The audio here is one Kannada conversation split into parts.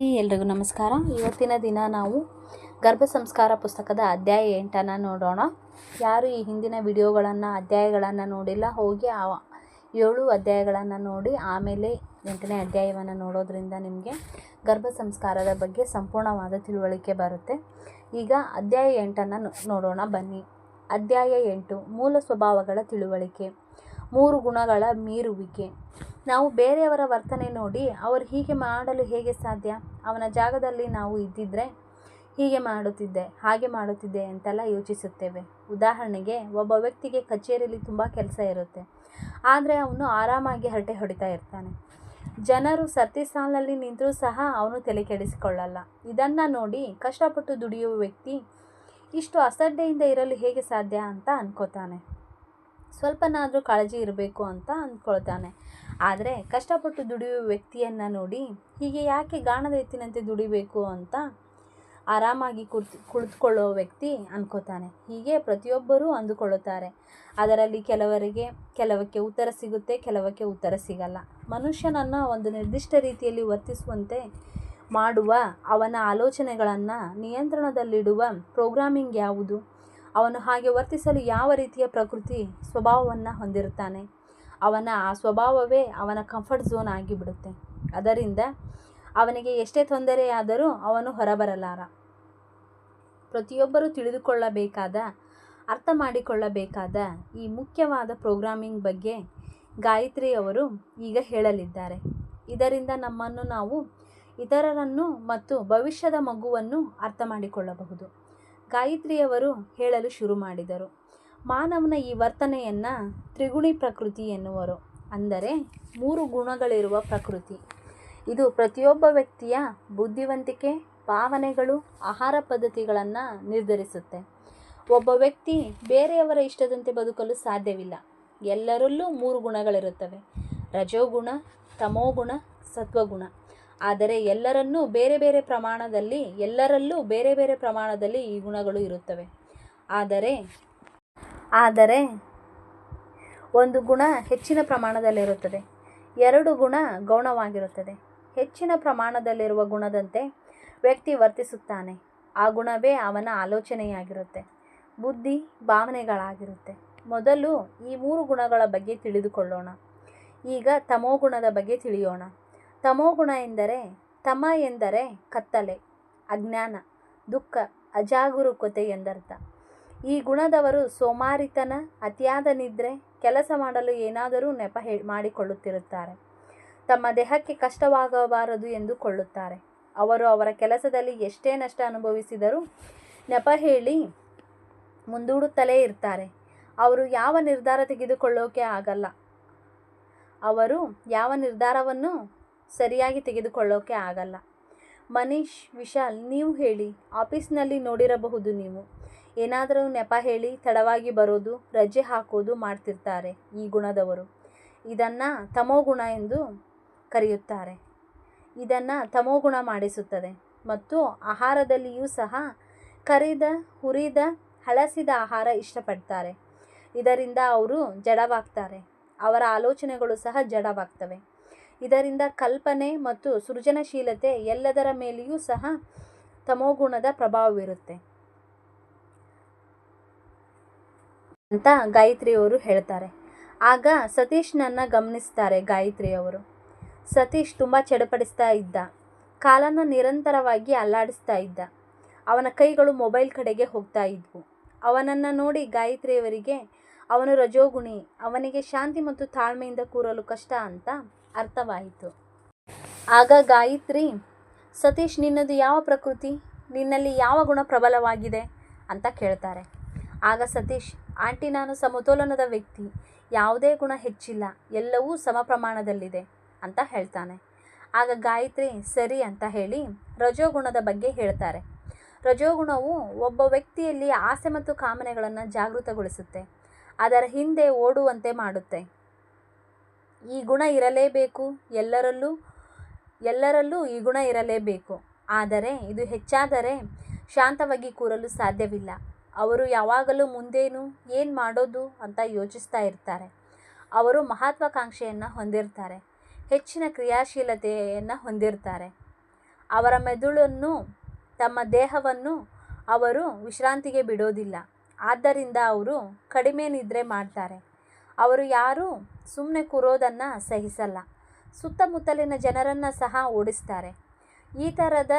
ಎಲ್ರಿಗೂ ನಮಸ್ಕಾರ. ಇವತ್ತಿನ ದಿನ ನಾವು ಗರ್ಭ ಸಂಸ್ಕಾರ ಪುಸ್ತಕದ ಅಧ್ಯಾಯ 8 ನೋಡೋಣ. ಯಾರು ಈ ಹಿಂದಿನ ಅಧ್ಯಾಯಗಳನ್ನು ನೋಡಿಲ್ಲ, ಹೋಗಿ ಆ 7 ಅಧ್ಯಾಯಗಳನ್ನು ನೋಡಿ ಆಮೇಲೆ 8ನೇ ಅಧ್ಯಾಯವನ್ನು ನೋಡೋದ್ರಿಂದ ನಿಮಗೆ ಗರ್ಭ ಸಂಸ್ಕಾರದ ಬಗ್ಗೆ ಸಂಪೂರ್ಣವಾದ ತಿಳುವಳಿಕೆ ಬರುತ್ತೆ. ಈಗ ಅಧ್ಯಾಯ 8 ನೋಡೋಣ ಬನ್ನಿ. ಅಧ್ಯಾಯ 8 ಮೂಲ ಸ್ವಭಾವಗಳ ತಿಳುವಳಿಕೆ. 3 ಗುಣಗಳ ಮೀರುವಿಕೆ. ನಾವು ಬೇರೆಯವರ ವರ್ತನೆ ನೋಡಿ ಅವರು ಹೀಗೆ ಮಾಡಲು ಹೇಗೆ ಸಾಧ್ಯ, ಅವನ ಜಾಗದಲ್ಲಿ ನಾವು ಇದ್ದಿದ್ರೆ ಹೀಗೆ ಮಾಡುತ್ತಿದ್ದೆ, ಹಾಗೆ ಮಾಡುತ್ತಿದ್ದೆ ಅಂತೆಲ್ಲ ಯೋಚಿಸುತ್ತೇವೆ. ಉದಾಹರಣೆಗೆ, ಒಬ್ಬ ವ್ಯಕ್ತಿಗೆ ಕಚೇರಿಯಲ್ಲಿ ತುಂಬ ಕೆಲಸ ಇರುತ್ತೆ, ಆದರೆ ಅವನು ಆರಾಮಾಗಿ ಹರಟೆ ಹೊಡಿತಾ ಇರ್ತಾನೆ. ಜನರು ಸರತಿ ಸಾಲಿನಲ್ಲಿ ನಿಂತರೂ ಸಹ ಅವನು ತಲೆ ಕೆಡಿಸಿಕೊಳ್ಳಲ್ಲ. ಇದನ್ನು ನೋಡಿ ಕಷ್ಟಪಟ್ಟು ದುಡಿಯುವ ವ್ಯಕ್ತಿ ಇಷ್ಟು ಅಸಡ್ಡೆಯಿಂದ ಇರಲು ಹೇಗೆ ಸಾಧ್ಯ ಅಂತ ಅನ್ಕೋತಾನೆ. ಸ್ವಲ್ಪನಾದರೂ ಕಾಳಜಿ ಇರಬೇಕು ಅಂತ ಅಂದ್ಕೊಳ್ತಾನೆ. ಆದರೆ ಕಷ್ಟಪಟ್ಟು ದುಡಿಯುವ ವ್ಯಕ್ತಿಯನ್ನು ನೋಡಿ ಹೀಗೆ ಯಾಕೆ ಗಾಣದ ಎತ್ತಿನಂತೆ ದುಡಿಬೇಕು ಅಂತ ಆರಾಮಾಗಿ ಕುಳಿತುಕೊಳ್ಳೋ ವ್ಯಕ್ತಿ ಅನ್ಕೋತಾನೆ. ಹೀಗೆ ಪ್ರತಿಯೊಬ್ಬರೂ ಅಂದುಕೊಳ್ಳುತ್ತಾರೆ. ಅದರಲ್ಲಿ ಕೆಲವಕ್ಕೆ ಉತ್ತರ ಸಿಗುತ್ತೆ, ಕೆಲವಕ್ಕೆ ಉತ್ತರ ಸಿಗಲ್ಲ. ಮನುಷ್ಯನನ್ನು ಒಂದು ನಿರ್ದಿಷ್ಟ ರೀತಿಯಲ್ಲಿ ವರ್ತಿಸುವಂತೆ ಮಾಡುವ ಅವನ ಆಲೋಚನೆಗಳನ್ನು ನಿಯಂತ್ರಣದಲ್ಲಿಡುವ ಪ್ರೋಗ್ರಾಮಿಂಗ್ ಯಾವುದು? ಅವನು ಹಾಗೆ ವರ್ತಿಸಲು ಯಾವ ರೀತಿಯ ಪ್ರಕೃತಿ ಸ್ವಭಾವವನ್ನು ಹೊಂದಿರುತ್ತಾನೆ? ಅವನ ಆ ಸ್ವಭಾವವೇ ಅವನ ಕಂಫರ್ಟ್ ಝೋನ್ ಆಗಿಬಿಡುತ್ತೆ. ಅದರಿಂದ ಅವನಿಗೆ ಎಷ್ಟೇ ತೊಂದರೆಯಾದರೂ ಅವನು ಹೊರಬರಲಾರ. ಪ್ರತಿಯೊಬ್ಬರೂ ತಿಳಿದುಕೊಳ್ಳಬೇಕಾದ, ಅರ್ಥ ಮಾಡಿಕೊಳ್ಳಬೇಕಾದ ಈ ಮುಖ್ಯವಾದ ಪ್ರೋಗ್ರಾಮಿಂಗ್ ಬಗ್ಗೆ ಗಾಯತ್ರಿ ಅವರು ಈಗ ಹೇಳಲಿದ್ದಾರೆ. ಇದರಿಂದ ನಮ್ಮನ್ನು, ನಾವು, ಇತರರನ್ನು ಮತ್ತು ಭವಿಷ್ಯದ ಮಗುವನ್ನು ಅರ್ಥ ಮಾಡಿಕೊಳ್ಳಬಹುದು. ಗಾಯತ್ರಿಯವರು ಹೇಳಲು ಶುರು ಮಾಡಿದರು. ಮಾನವನ ಈ ವರ್ತನೆಯನ್ನು ತ್ರಿಗುಣಿ ಪ್ರಕೃತಿ ಎನ್ನುವರು. ಅಂದರೆ 3 ಗುಣಗಳಿರುವ ಪ್ರಕೃತಿ. ಇದು ಪ್ರತಿಯೊಬ್ಬ ವ್ಯಕ್ತಿಯ ಬುದ್ಧಿವಂತಿಕೆ, ಭಾವನೆಗಳು, ಆಹಾರ ಪದ್ಧತಿಗಳನ್ನು ನಿರ್ಧರಿಸುತ್ತೆ. ಒಬ್ಬ ವ್ಯಕ್ತಿ ಬೇರೆಯವರ ಇಷ್ಟದಂತೆ ಬದುಕಲು ಸಾಧ್ಯವಿಲ್ಲ. ಎಲ್ಲರಲ್ಲೂ 3 ಗುಣಗಳಿರುತ್ತವೆ: ರಜೋಗುಣ, ತಮೋಗುಣ, ಸತ್ವಗುಣ. ಆದರೆ ಎಲ್ಲರಲ್ಲೂ ಬೇರೆ ಬೇರೆ ಪ್ರಮಾಣದಲ್ಲಿ ಈ ಗುಣಗಳು ಇರುತ್ತವೆ. ಆದರೆ ಒಂದು ಗುಣ ಹೆಚ್ಚಿನ ಪ್ರಮಾಣದಲ್ಲಿರುತ್ತದೆ, 2 ಗುಣ ಗೌಣವಾಗಿರುತ್ತದೆ. ಹೆಚ್ಚಿನ ಪ್ರಮಾಣದಲ್ಲಿರುವ ಗುಣದಂತೆ ವ್ಯಕ್ತಿ ವರ್ತಿಸುತ್ತಾನೆ. ಆ ಗುಣವೇ ಅವನ ಆಲೋಚನೆಯಾಗಿರುತ್ತೆ, ಬುದ್ಧಿ, ಭಾವನೆಗಳಾಗಿರುತ್ತೆ. ಮೊದಲು ಈ 3 ಗುಣಗಳ ಬಗ್ಗೆ ತಿಳಿದುಕೊಳ್ಳೋಣ. ಈಗ ತಮೋಗುಣದ ಬಗ್ಗೆ ತಿಳಿಯೋಣ. ತಮೋಗುಣ ಎಂದರೆ, ತಮ ಎಂದರೆ ಕತ್ತಲೆ, ಅಜ್ಞಾನ, ದುಃಖ, ಅಜಾಗರೂಕತೆ ಎಂದರ್ಥ. ಈ ಗುಣದವರು ಸೋಮಾರಿತನ, ಅತಿಯಾದ ನಿದ್ರೆ, ಕೆಲಸ ಮಾಡಲು ಏನಾದರೂ ನೆಪ ಮಾಡಿಕೊಳ್ಳುತ್ತಿರುತ್ತಾರೆ. ತಮ್ಮ ದೇಹಕ್ಕೆ ಕಷ್ಟವಾಗಬಾರದು ಎಂದುಕೊಳ್ಳುತ್ತಾರೆ. ಅವರು ಅವರ ಕೆಲಸದಲ್ಲಿ ಎಷ್ಟೇ ನಷ್ಟ ಅನುಭವಿಸಿದರೂ ನೆಪ ಹೇಳಿ ಮುಂದೂಡುತ್ತಲೇ ಇರ್ತಾರೆ. ಅವರು ಯಾವ ನಿರ್ಧಾರವನ್ನು ಸರಿಯಾಗಿ ತೆಗೆದುಕೊಳ್ಳೋಕೆ ಆಗಲ್ಲ. ಮನೀಶ್, ವಿಶಾಲ್, ನೀವು ಹೇಳಿ, ಆಫೀಸ್ನಲ್ಲಿ ನೋಡಿರಬಹುದು ನೀವು. ಏನಾದರೂ ನೆಪ ಹೇಳಿ ತಡವಾಗಿ ಬರೋದು, ರಜೆ ಹಾಕೋದು ಮಾಡ್ತಿರ್ತಾರೆ ಈ ಗುಣದವರು. ಇದನ್ನು ತಮೋಗುಣ ಎಂದು ಕರೆಯುತ್ತಾರೆ. ಇದನ್ನು ತಮೋಗುಣ ಮಾಡಿಸುತ್ತದೆ. ಮತ್ತು ಆಹಾರದಲ್ಲಿಯೂ ಸಹ ಕರಿದ, ಹುರಿದ, ಹಳಸಿದ ಆಹಾರ ಇಷ್ಟಪಡ್ತಾರೆ. ಇದರಿಂದ ಅವರು ಜಡವಾಗ್ತಾರೆ. ಅವರ ಆಲೋಚನೆಗಳು ಸಹ ಜಡವಾಗ್ತವೆ. ಇದರಿಂದ ಕಲ್ಪನೆ ಮತ್ತು ಸೃಜನಶೀಲತೆ ಎಲ್ಲದರ ಮೇಲೆಯೂ ಸಹ ತಮೋಗುಣದ ಪ್ರಭಾವವಿರುತ್ತೆ ಅಂತ ಗಾಯತ್ರಿಯವರು ಹೇಳ್ತಾರೆ. ಆಗ ಸತೀಶ್ನನ್ನು ಗಮನಿಸ್ತಾರೆ ಗಾಯತ್ರಿಯವರು. ಸತೀಶ್ ತುಂಬ ಚಡಪಡಿಸ್ತಾ ಇದ್ದ. ಕಾಲನ್ನು ನಿರಂತರವಾಗಿ ಅಲ್ಲಾಡಿಸ್ತಾ ಇದ್ದ. ಅವನ ಕೈಗಳು ಮೊಬೈಲ್ ಕಡೆಗೆ ಹೋಗ್ತಾ ಇದ್ವು. ಅವನನ್ನು ನೋಡಿ ಗಾಯತ್ರಿಯವರಿಗೆ ಅವನು ರಜೋಗುಣಿ, ಅವನಿಗೆ ಶಾಂತಿ ಮತ್ತು ತಾಳ್ಮೆಯಿಂದ ಕೂರಲು ಕಷ್ಟ ಅಂತ ಅರ್ಥವಾಯಿತು. ಆಗ ಗಾಯತ್ರಿ, ಸತೀಶ್, ನಿನ್ನದು ಯಾವ ಪ್ರಕೃತಿ? ನಿನ್ನಲ್ಲಿ ಯಾವ ಗುಣ ಪ್ರಬಲವಾಗಿದೆ ಅಂತ ಕೇಳ್ತಾರೆ. ಆಗ ಸತೀಶ್, ಆಂಟಿ, ನಾನು ಸಮತೋಲನದ ವ್ಯಕ್ತಿ, ಯಾವುದೇ ಗುಣ ಹೆಚ್ಚಿಲ್ಲ, ಎಲ್ಲವೂ ಸಮ ಪ್ರಮಾಣದಲ್ಲಿದೆ ಅಂತ ಹೇಳ್ತಾನೆ. ಆಗ ಗಾಯತ್ರಿ ಸರಿ ಅಂತ ಹೇಳಿ ರಜೋಗುಣದ ಬಗ್ಗೆ ಹೇಳ್ತಾರೆ. ರಜೋಗುಣವು ಒಬ್ಬ ವ್ಯಕ್ತಿಯಲ್ಲಿ ಆಸೆ ಮತ್ತು ಕಾಮನೆಗಳನ್ನು ಜಾಗೃತಗೊಳಿಸುತ್ತೆ, ಅದರ ಹಿಂದೆ ಓಡುವಂತೆ ಮಾಡುತ್ತೆ. ಈ ಗುಣ ಇರಲೇಬೇಕು, ಎಲ್ಲರಲ್ಲೂ ಈ ಗುಣ ಇರಲೇಬೇಕು. ಆದರೆ ಇದು ಹೆಚ್ಚಾದರೆ ಶಾಂತವಾಗಿ ಕೂರಲು ಸಾಧ್ಯವಿಲ್ಲ. ಅವರು ಯಾವಾಗಲೂ ಮುಂದೇನು, ಏನು ಮಾಡೋದು ಅಂತ ಯೋಚಿಸ್ತಾ ಇರ್ತಾರೆ. ಅವರು ಮಹತ್ವಾಕಾಂಕ್ಷೆಯನ್ನು ಹೊಂದಿರ್ತಾರೆ, ಹೆಚ್ಚಿನ ಕ್ರಿಯಾಶೀಲತೆಯನ್ನು ಹೊಂದಿರ್ತಾರೆ. ಅವರ ಮೆದುಳನ್ನು, ತಮ್ಮ ದೇಹವನ್ನು ಅವರು ವಿಶ್ರಾಂತಿಗೆ ಬಿಡೋದಿಲ್ಲ. ಆದ್ದರಿಂದ ಅವರು ಕಡಿಮೆ ನಿದ್ರೆ ಮಾಡ್ತಾರೆ. ಅವರು ಯಾರೂ ಸುಮ್ಮನೆ ಕೂರೋದನ್ನು ಸಹಿಸಲ್ಲ. ಸುತ್ತಮುತ್ತಲಿನ ಜನರನ್ನು ಸಹ ಓಡಿಸ್ತಾರೆ. ಈ ಥರದ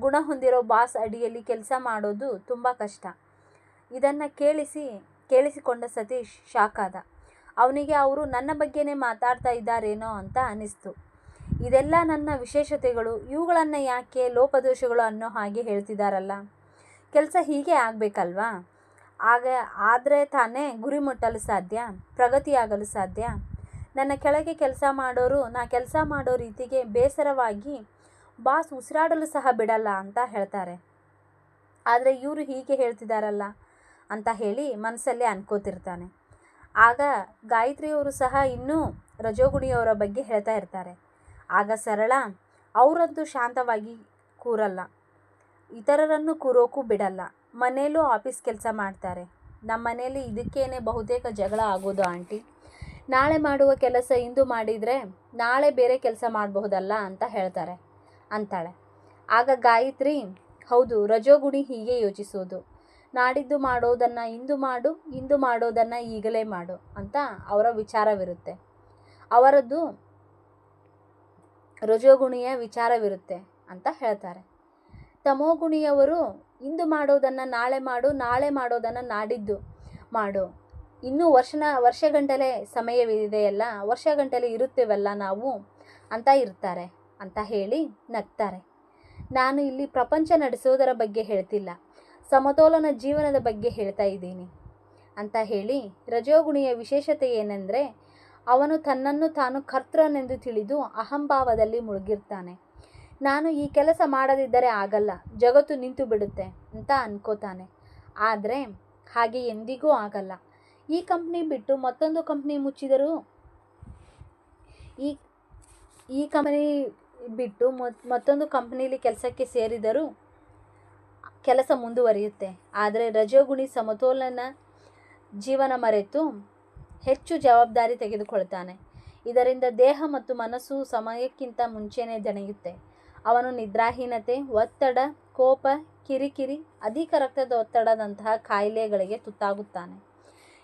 ಗುಣ ಹೊಂದಿರೋ ಬಾಸ್ ಅಡಿಯಲ್ಲಿ ಕೆಲಸ ಮಾಡೋದು ತುಂಬ ಕಷ್ಟ. ಇದನ್ನು ಕೇಳಿಸಿಕೊಂಡ ಸತೀಶ್ ಶಾಕ್ ಆದ. ಅವನಿಗೆ ಅವರು ನನ್ನ ಬಗ್ಗೆನೇ ಮಾತಾಡ್ತಾ ಇದ್ದಾರೇನೋ ಅಂತ ಅನ್ನಿಸ್ತು. ಇದೆಲ್ಲ ನನ್ನ ವಿಶೇಷತೆಗಳು, ಇವುಗಳನ್ನು ಯಾಕೆ ಲೋಪದೋಷಗಳು ಅನ್ನೋ ಹಾಗೆ ಹೇಳ್ತಿದ್ದಾರಲ್ಲ. ಕೆಲಸ ಹೀಗೆ ಆಗಬೇಕಲ್ವಾ? ಆದರೆ ತಾನೇ ಗುರಿ ಮುಟ್ಟಲು ಸಾಧ್ಯ, ಪ್ರಗತಿಯಾಗಲು ಸಾಧ್ಯ. ನನ್ನ ಕೆಳಗೆ ಕೆಲಸ ಮಾಡೋರು ನಾ ಕೆಲಸ ಮಾಡೋ ರೀತಿಗೆ ಬೇಸರವಾಗಿ ಬಾಸ್ ಉಸಿರಾಡಲು ಸಹ ಬಿಡಲ್ಲ ಅಂತ ಹೇಳ್ತಾರೆ. ಆದರೆ ಇವರು ಹೀಗೆ ಹೇಳ್ತಿದ್ದಾರಲ್ಲ ಅಂತ ಹೇಳಿ ಮನಸ್ಸಲ್ಲೇ ಅನ್ಕೋತಿರ್ತಾನೆ. ಆಗ ಗಾಯತ್ರಿಯವರು ಸಹ ಇನ್ನೂ ರಜೋಗುಣಿಯವರ ಬಗ್ಗೆ ಹೇಳ್ತಾ ಇರ್ತಾರೆ. ಆಗ ಸರಳ, ಅವರಂತೂ ಶಾಂತವಾಗಿ ಕೂರಲ್ಲ, ಇತರರನ್ನು ಕೂರೋಕ್ಕೂ ಬಿಡಲ್ಲ. ಮನೇಲೂ ಆಫೀಸ್ ಕೆಲಸ ಮಾಡ್ತಾರೆ. ನಮ್ಮ ಮನೇಲಿ ಇದಕ್ಕೇನೆ ಬಹುತೇಕ ಜಗಳ ಆಗೋದು ಆಂಟಿ. ನಾಳೆ ಮಾಡುವ ಕೆಲಸ ಇಂದು ಮಾಡಿದರೆ ನಾಳೆ ಬೇರೆ ಕೆಲಸ ಮಾಡಬಹುದಲ್ಲ ಅಂತ ಅಂತಾಳೆ. ಆಗ ಗಾಯತ್ರಿ, ಹೌದು, ರಜೋಗುಣಿ ಹೀಗೆ ಯೋಚಿಸೋದು. ನಾಡಿದ್ದು ಮಾಡೋದನ್ನು ಇಂದು ಮಾಡು, ಇಂದು ಮಾಡೋದನ್ನು ಈಗಲೇ ಮಾಡು ಅಂತ ಅವರ ವಿಚಾರವಿರುತ್ತೆ. ಅವರದ್ದು ರಜೋಗುಣಿಯ ವಿಚಾರವಿರುತ್ತೆ ಅಂತ ಹೇಳ್ತಾರೆ. ತಮೋಗುಣಿಯವರು ಇಂದು ಮಾಡೋದನ್ನು ನಾಳೆ ಮಾಡು, ನಾಳೆ ಮಾಡೋದನ್ನು ನಾಡಿದ್ದು ಮಾಡು, ಇನ್ನೂ ವರ್ಷಗಂಟಲೆ ಸಮಯವಿದೆಯಲ್ಲ, ವರ್ಷಗಂಟಲೆ ಇರುತ್ತೇವಲ್ಲ ನಾವು ಅಂತ ಇರ್ತಾರೆ ಅಂತ ಹೇಳಿ ನಗ್ತಾರೆ. ನಾನು ಇಲ್ಲಿ ಪ್ರಪಂಚ ನಡೆಸೋದರ ಬಗ್ಗೆ ಹೇಳ್ತಿಲ್ಲ, ಸಮತೋಲನ ಜೀವನದ ಬಗ್ಗೆ ಹೇಳ್ತಾ ಇದ್ದೀನಿ ಅಂತ ಹೇಳಿ. ರಜೋಗುಣಿಯ ವಿಶೇಷತೆ ಏನೆಂದರೆ ಅವನು ತನ್ನನ್ನು ತಾನು ಕರ್ತನೆಂದು ತಿಳಿದು ಅಹಂಭಾವದಲ್ಲಿ ಮುಳುಗಿರ್ತಾನೆ. ನಾನು ಈ ಕೆಲಸ ಮಾಡದಿದ್ದರೆ ಆಗಲ್ಲ, ಜಗತ್ತು ನಿಂತು ಬಿಡುತ್ತೆ ಅಂತ ಅನ್ಕೋತಾನೆ. ಆದರೆ ಹಾಗೆ ಎಂದಿಗೂ ಆಗಲ್ಲ. ಈ ಕಂಪ್ನಿ ಬಿಟ್ಟು ಮತ್ತೊಂದು ಕಂಪ್ನಿ ಮುಚ್ಚಿದರೂ, ಈ ಕಂಪನಿ ಬಿಟ್ಟು ಮತ್ತೊಂದು ಕಂಪ್ನಿಲಿ ಕೆಲಸಕ್ಕೆ ಸೇರಿದರೂ ಕೆಲಸ ಮುಂದುವರಿಯುತ್ತೆ. ಆದರೆ ರಜೋಗುಣಿ ಸಮತೋಲನ ಜೀವನ ಮರೆತು ಹೆಚ್ಚು ಜವಾಬ್ದಾರಿ ತೆಗೆದುಕೊಳ್ತಾನೆ. ಇದರಿಂದ ದೇಹ ಮತ್ತು ಮನಸ್ಸು ಸಮಯಕ್ಕಿಂತ ಮುಂಚೆನೇ ದಣಿಯುತ್ತೆ. ಅವನು ನಿದ್ರಾಹೀನತೆ, ಒತ್ತಡ, ಕೋಪ, ಕಿರಿಕಿರಿ, ಅಧಿಕ ರಕ್ತದ ಒತ್ತಡದಂತಹ ಕಾಯಿಲೆಗಳಿಗೆ ತುತ್ತಾಗುತ್ತಾನೆ.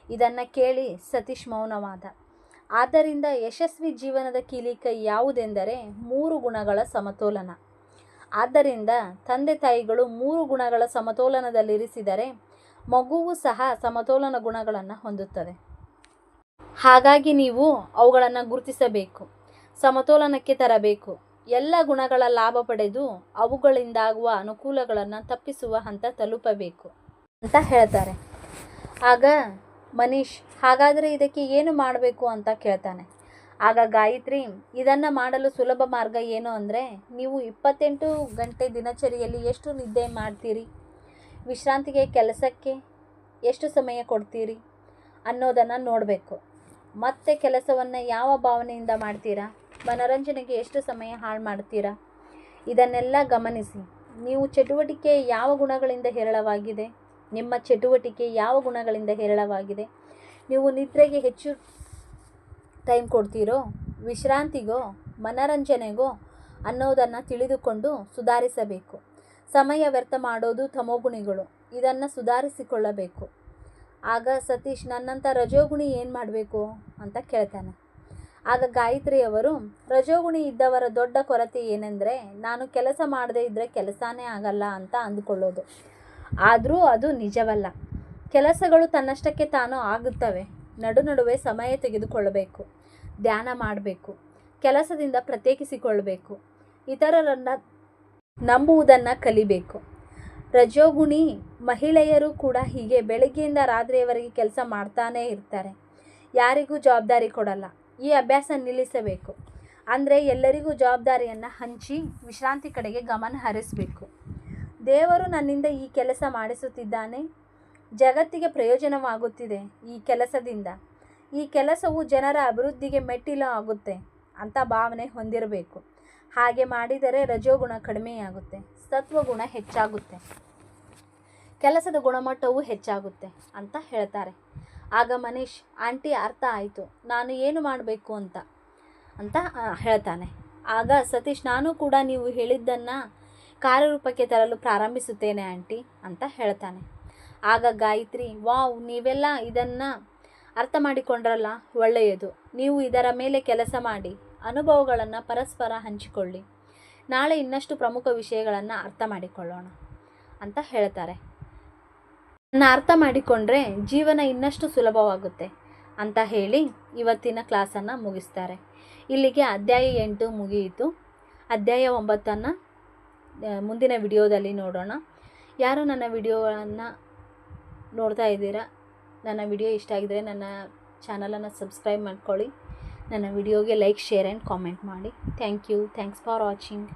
ಇದನ್ನು ಕೇಳಿ ಸತೀಶ್ ಮೌನವಾದ. ಆದ್ದರಿಂದ ಯಶಸ್ವಿ ಜೀವನದ ಕೀಲಿಕೈ ಯಾವುದೆಂದರೆ 3 ಗುಣಗಳ ಸಮತೋಲನ. ಆದ್ದರಿಂದ ತಂದೆ ತಾಯಿಗಳು 3 ಗುಣಗಳ ಸಮತೋಲನದಲ್ಲಿರಿಸಿದರೆ ಮಗುವು ಸಹ ಸಮತೋಲನ ಗುಣಗಳನ್ನು ಹೊಂದುತ್ತದೆ. ಹಾಗಾಗಿ ನೀವು ಅವುಗಳನ್ನು ಗುರುತಿಸಬೇಕು, ಸಮತೋಲನಕ್ಕೆ ತರಬೇಕು. ಎಲ್ಲ ಗುಣಗಳ ಲಾಭ ಪಡೆದು ಅವುಗಳಿಂದಾಗುವ ಅನುಕೂಲಗಳನ್ನು ತಪ್ಪಿಸುವ ಹಂತ ತಲುಪಬೇಕು ಅಂತ ಹೇಳ್ತಾರೆ. ಆಗ ಮನೀಶ್, ಹಾಗಾದರೆ ಇದಕ್ಕೆ ಏನು ಮಾಡಬೇಕು ಅಂತ ಕೇಳ್ತಾನೆ. ಆಗ ಗಾಯತ್ರಿ, ಇದನ್ನು ಮಾಡಲು ಸುಲಭ ಮಾರ್ಗ ಏನು ಅಂದರೆ, ನೀವು 28 ಗಂಟೆ ದಿನಚರಿಯಲ್ಲಿ ಎಷ್ಟು ನಿದ್ದೆ ಮಾಡ್ತೀರಿ, ವಿಶ್ರಾಂತಿಗೆ, ಕೆಲಸಕ್ಕೆ ಎಷ್ಟು ಸಮಯ ಕೊಡ್ತೀರಿ ಅನ್ನೋದನ್ನು ನೋಡಬೇಕು. ಮತ್ತು ಕೆಲಸವನ್ನು ಯಾವ ಭಾವನೆಯಿಂದ ಮಾಡ್ತೀರಾ, ಮನೋರಂಜನೆಗೆ ಎಷ್ಟು ಸಮಯ ಹಾಳು ಮಾಡ್ತೀರಾ, ಇದನ್ನೆಲ್ಲ ಗಮನಿಸಿ. ನೀವು ಚಟುವಟಿಕೆ ಯಾವ ಗುಣಗಳಿಂದ ಹೇರಳವಾಗಿದೆ, ನಿಮ್ಮ ಚಟುವಟಿಕೆ ಯಾವ ಗುಣಗಳಿಂದ ಹೇರಳವಾಗಿದೆ, ನೀವು ನಿದ್ರೆಗೆ ಹೆಚ್ಚು ಟೈಮ್ ಕೊಡ್ತೀರೋ, ವಿಶ್ರಾಂತಿಗೋ, ಮನರಂಜನೆಗೋ ಅನ್ನೋದನ್ನು ತಿಳಿದುಕೊಂಡು ಸುಧಾರಿಸಬೇಕು. ಸಮಯ ವ್ಯರ್ಥ ಮಾಡೋದು ತಮೋಗುಣಿಗಳು, ಇದನ್ನು ಸುಧಾರಿಸಿಕೊಳ್ಳಬೇಕು. ಆಗ ಸತೀಶ್, ನನ್ನಂಥ ರಜೋಗುಣಿ ಏನು ಮಾಡಬೇಕು ಅಂತ ಕೇಳ್ತಾನೆ. ಆಗ ಗಾಯತ್ರಿಯವರು, ರಜೋಗುಣಿ ಇದ್ದವರ ದೊಡ್ಡ ಕೊರತೆ ಏನೆಂದರೆ ನಾನು ಕೆಲಸ ಮಾಡದೇ ಇದ್ದರೆ ಕೆಲಸನೇ ಆಗಲ್ಲ ಅಂತ ಅಂದುಕೊಳ್ಳೋದು. ಆದರೂ ಅದು ನಿಜವಲ್ಲ. ಕೆಲಸಗಳು ತನ್ನಷ್ಟಕ್ಕೆ ತಾನು ಆಗುತ್ತವೆ. ನಡುವೆ ಸಮಯ ತೆಗೆದುಕೊಳ್ಳಬೇಕು, ಧ್ಯಾನ ಮಾಡಬೇಕು, ಕೆಲಸದಿಂದ ಪ್ರತ್ಯೇಕಿಸಿಕೊಳ್ಳಬೇಕು, ಇತರರನ್ನು ನಂಬುವುದನ್ನು ಕಲಿಬೇಕು. ರಜೋಗುಣಿ ಮಹಿಳೆಯರು ಕೂಡ ಹೀಗೆ ಬೆಳಗ್ಗೆಯಿಂದ ರಾತ್ರಿಯವರೆಗೆ ಕೆಲಸ ಮಾಡ್ತಾನೇ ಇರ್ತಾರೆ. ಯಾರಿಗೂ ಜವಾಬ್ದಾರಿ ಕೊಡಲ್ಲ. ಈ ಅಭ್ಯಾಸ ನಿಲ್ಲಿಸಬೇಕು. ಅಂದರೆ ಎಲ್ಲರಿಗೂ ಜವಾಬ್ದಾರಿಯನ್ನು ಹಂಚಿ ವಿಶ್ರಾಂತಿ ಕಡೆಗೆ ಗಮನ ಹರಿಸಬೇಕು. ದೇವರು ನನ್ನಿಂದ ಈ ಕೆಲಸ ಮಾಡಿಸುತ್ತಿದ್ದಾನೆ, ಜಗತ್ತಿಗೆ ಪ್ರಯೋಜನವಾಗುತ್ತಿದೆ ಈ ಕೆಲಸದಿಂದ, ಈ ಕೆಲಸವು ಜನರ ಅಭಿವೃದ್ಧಿಗೆ ಮೆಟ್ಟಿಲು ಆಗುತ್ತೆ ಅಂತ ಭಾವನೆ ಹೊಂದಿರಬೇಕು. ಹಾಗೆ ಮಾಡಿದರೆ ರಜೋಗುಣ ಕಡಿಮೆಯಾಗುತ್ತೆ, ಸತ್ವಗುಣ ಹೆಚ್ಚಾಗುತ್ತೆ, ಕೆಲಸದ ಗುಣಮಟ್ಟವೂ ಹೆಚ್ಚಾಗುತ್ತೆ ಅಂತ ಹೇಳ್ತಾರೆ. ಆಗ ಮನೀಶ್, ಆಂಟಿ ಅರ್ಥ ಆಯಿತು, ನಾನು ಏನು ಮಾಡಬೇಕು ಅಂತ ಹೇಳ್ತಾನೆ. ಆಗ ಸತೀಶ್, ನಾನು ಕೂಡ ನೀವು ಹೇಳಿದ್ದನ್ನು ಕಾರ್ಯರೂಪಕ್ಕೆ ತರಲು ಪ್ರಾರಂಭಿಸುತ್ತೇನೆ ಆಂಟಿ ಅಂತ ಹೇಳ್ತಾನೆ. ಆಗ ಗಾಯತ್ರಿ, ವಾವ್, ನೀವೆಲ್ಲ ಇದನ್ನು ಅರ್ಥ ಮಾಡಿಕೊಂಡ್ರಲ್ಲ, ಒಳ್ಳೆಯದು. ನೀವು ಇದರ ಮೇಲೆ ಕೆಲಸ ಮಾಡಿ, ಅನುಭವಗಳನ್ನು ಪರಸ್ಪರ ಹಂಚಿಕೊಳ್ಳಿ. ನಾಳೆ ಇನ್ನಷ್ಟು ಪ್ರಮುಖ ವಿಷಯಗಳನ್ನು ಅರ್ಥ ಮಾಡಿಕೊಳ್ಳೋಣ ಅಂತ ಹೇಳ್ತಾರೆ. ನನ್ನ ಅರ್ಥ ಮಾಡಿಕೊಂಡ್ರೆ ಜೀವನ ಇನ್ನಷ್ಟು ಸುಲಭವಾಗುತ್ತೆ ಅಂತ ಹೇಳಿ ಇವತ್ತಿನ ಕ್ಲಾಸನ್ನು ಮುಗಿಸ್ತಾರೆ. ಇಲ್ಲಿಗೆ ಅಧ್ಯಾಯ 8 ಮುಗಿಯಿತು. ಅಧ್ಯಾಯ 9 ಮುಂದಿನ ವಿಡಿಯೋದಲ್ಲಿ ನೋಡೋಣ. ಯಾರು ನನ್ನ ವಿಡಿಯೋಗಳನ್ನು ನೋಡ್ತಾ ಇದ್ದೀರಾ, ನನ್ನ ವಿಡಿಯೋ ಇಷ್ಟ ಆಗಿದರೆ ನನ್ನ ಚಾನಲನ್ನು ಸಬ್ಸ್ಕ್ರೈಬ್ ಮಾಡ್ಕೊಳ್ಳಿ. ನನ್ನ ವಿಡಿಯೋಗೆ ಲೈಕ್, ಶೇರ್ ಆ್ಯಂಡ್ ಕಾಮೆಂಟ್ ಮಾಡಿ. Thank you. Thanks for watching.